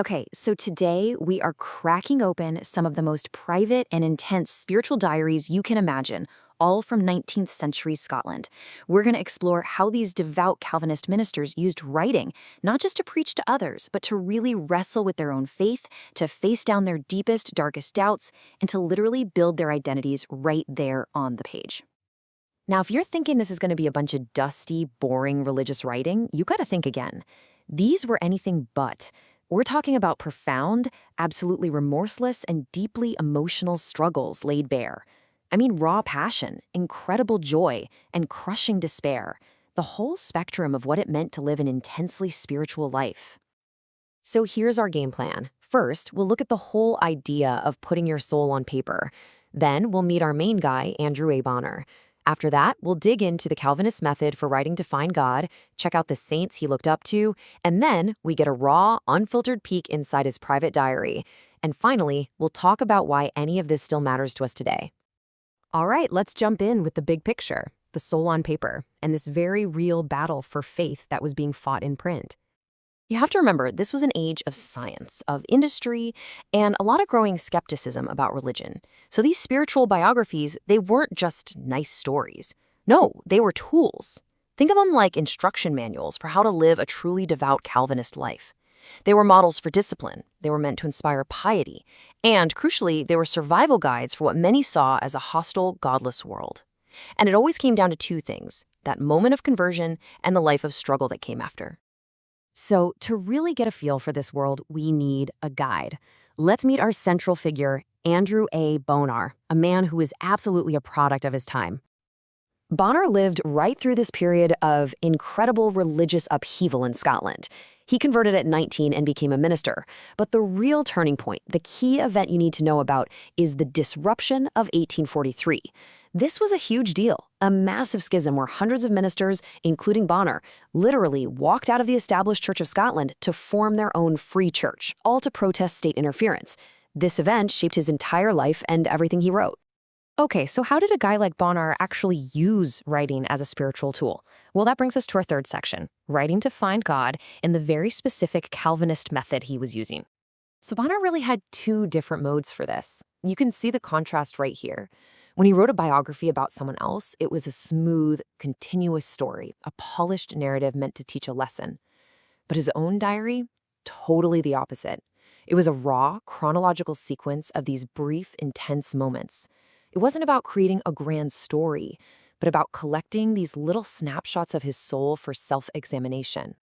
Okay, so today we are cracking open some of the most private and intense spiritual diaries you can imagine, all from 19th century Scotland. We're going to explore how these devout Calvinist ministers used writing, not just to preach to others, but to really wrestle with their own faith, to face down their deepest, darkest doubts, and to literally build their identities right there on the page. Now, if you're thinking this is going to be a bunch of dusty, boring religious writing, you got to think again. These were anything but. We're talking about profound, absolutely remorseless, and deeply emotional struggles laid bare. I mean, raw passion, incredible joy, and crushing despair. The whole spectrum of what it meant to live an intensely spiritual life. So here's our game plan. First, we'll look at the whole idea of putting your soul on paper. Then we'll meet our main guy, Andrew A. Bonner. After that, we'll dig into the Calvinist method for writing to find God, check out the saints he looked up to, and then we get a raw, unfiltered peek inside his private diary. And finally, we'll talk about why any of this still matters to us today. All right, let's jump in with the big picture, the soul on paper, and this very real battle for faith that was being fought in print. You have to remember, this was an age of science, of industry, and a lot of growing skepticism about religion. So these spiritual biographies, they weren't just nice stories. No, they were tools. Think of them like instruction manuals for how to live a truly devout Calvinist life. They were models for discipline. They were meant to inspire piety. And crucially, they were survival guides for what many saw as a hostile, godless world. And it always came down to two things, that moment of conversion and the life of struggle that came after. So, to really get a feel for this world, we need a guide. Let's meet our central figure, Andrew A. Bonar, a man who is absolutely a product of his time. Bonar lived right through this period of incredible religious upheaval in Scotland. He converted at 19 and became a minister. But the real turning point, the key event you need to know about, is the disruption of 1843. This was a huge deal, a massive schism where hundreds of ministers, including Bonar, literally walked out of the established Church of Scotland to form their own free church, all to protest state interference. This event shaped his entire life and everything he wrote. Okay, so how did a guy like Bonar actually use writing as a spiritual tool? Well, that brings us to our third section, writing to find God in the very specific Calvinist method he was using. So Bonar really had two different modes for this. You can see the contrast right here. When he wrote a biography about someone else, it was a smooth, continuous story, a polished narrative meant to teach a lesson. But his own diary, totally the opposite. It was a raw, chronological sequence of these brief, intense moments. It wasn't about creating a grand story, but about collecting these little snapshots of his soul for self-examination.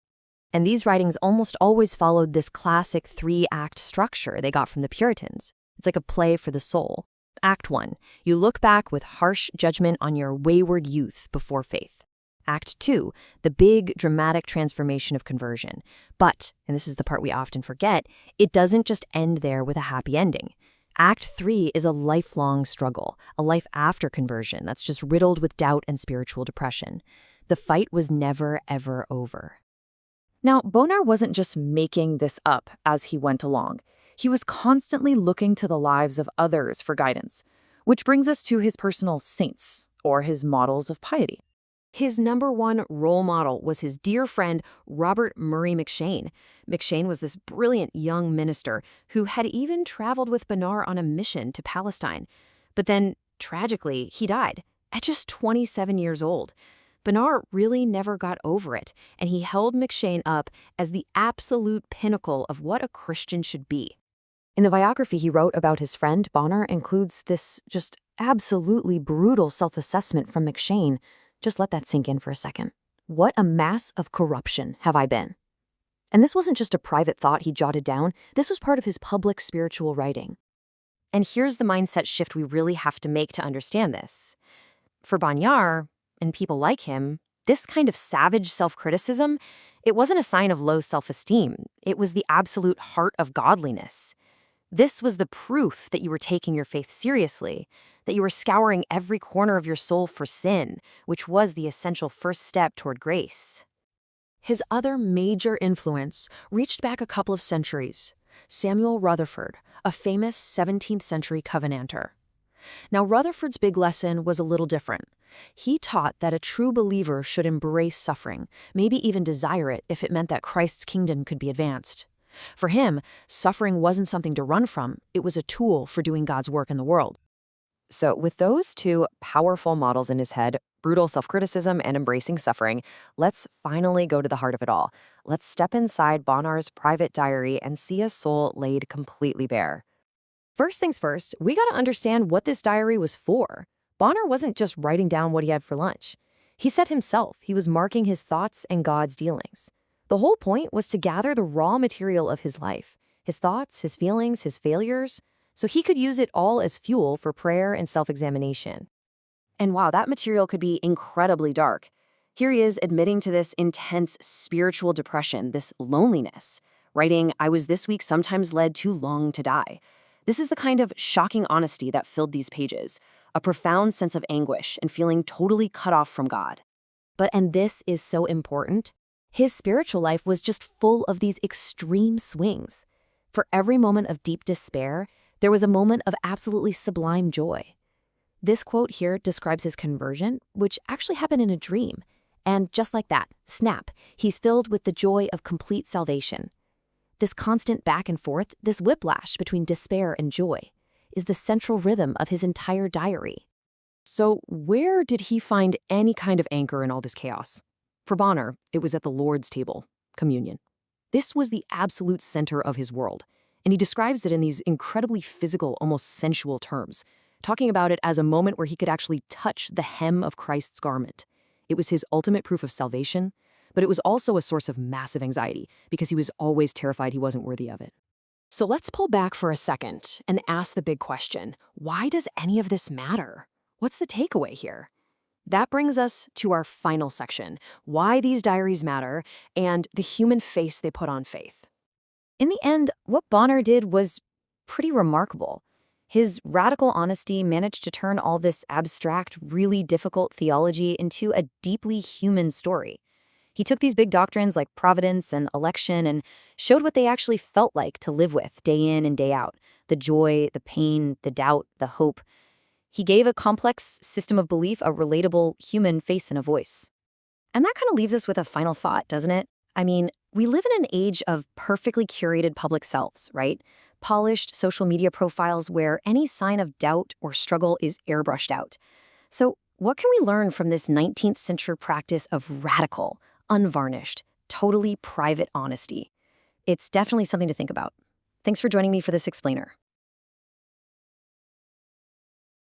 And these writings almost always followed this classic three-act structure they got from the Puritans. It's like a play for the soul. Act 1, you look back with harsh judgment on your wayward youth before faith. Act 2, the big, dramatic transformation of conversion. But, and this is the part we often forget, it doesn't just end there with a happy ending. Act 3 is a lifelong struggle, a life after conversion that's just riddled with doubt and spiritual depression. The fight was never, ever over. Now, Bonar wasn't just making this up as he went along. He was constantly looking to the lives of others for guidance, which brings us to his personal saints, or his models of piety. His number one role model was his dear friend, Robert Murray McCheyne. McCheyne was this brilliant young minister who had even traveled with Bonar on a mission to Palestine. But then, tragically, he died at just 27 years old. Bonar really never got over it, and he held McCheyne up as the absolute pinnacle of what a Christian should be. In the biography he wrote about his friend, Bonar includes this just absolutely brutal self-assessment from McCheyne. Just let that sink in for a second. What a mass of corruption have I been? And this wasn't just a private thought he jotted down. This was part of his public spiritual writing. And here's the mindset shift we really have to make to understand this. For Bonar, and people like him, this kind of savage self-criticism, it wasn't a sign of low self-esteem. It was the absolute heart of godliness. This was the proof that you were taking your faith seriously, that you were scouring every corner of your soul for sin, which was the essential first step toward grace. His other major influence reached back a couple of centuries, Samuel Rutherford, a famous 17th century Covenanter. Now, Rutherford's big lesson was a little different. He taught that a true believer should embrace suffering, maybe even desire it if it meant that Christ's kingdom could be advanced. For him, suffering wasn't something to run from, it was a tool for doing God's work in the world. So, with those two powerful models in his head, brutal self criticism and embracing suffering, let's finally go to the heart of it all. Let's step inside Bonar's private diary and see a soul laid completely bare. First things first, we gotta understand what this diary was for. Bonner wasn't just writing down what he had for lunch. He said himself he was marking his thoughts and God's dealings. The whole point was to gather the raw material of his life, his thoughts, his feelings, his failures, so he could use it all as fuel for prayer and self-examination. And wow, that material could be incredibly dark. Here he is admitting to this intense spiritual depression, this loneliness, writing, "I was this week sometimes led too long to die." This is the kind of shocking honesty that filled these pages, a profound sense of anguish and feeling totally cut off from God. But, and this is so important, his spiritual life was just full of these extreme swings. For every moment of deep despair, there was a moment of absolutely sublime joy. This quote here describes his conversion, which actually happened in a dream. And just like that, snap, he's filled with the joy of complete salvation. This constant back and forth, this whiplash between despair and joy, is the central rhythm of his entire diary. So where did he find any kind of anchor in all this chaos? For Bonner, it was at the Lord's table, communion. This was the absolute center of his world, and he describes it in these incredibly physical, almost sensual terms, talking about it as a moment where he could actually touch the hem of Christ's garment. It was his ultimate proof of salvation, but it was also a source of massive anxiety because he was always terrified he wasn't worthy of it. So let's pull back for a second and ask the big question, why does any of this matter? What's the takeaway here? That brings us to our final section, why these diaries matter and the human face they put on faith. In the end, what Bonner did was pretty remarkable. His radical honesty managed to turn all this abstract, really difficult theology into a deeply human story. He took these big doctrines like providence and election and showed what they actually felt like to live with day in and day out, the joy, the pain, the doubt, the hope. He gave a complex system of belief a relatable human face and a voice. And that kind of leaves us with a final thought, doesn't it? I mean, we live in an age of perfectly curated public selves, right? Polished social media profiles where any sign of doubt or struggle is airbrushed out. So what can we learn from this 19th century practice of radical, unvarnished, totally private honesty? It's definitely something to think about. Thanks for joining me for this explainer.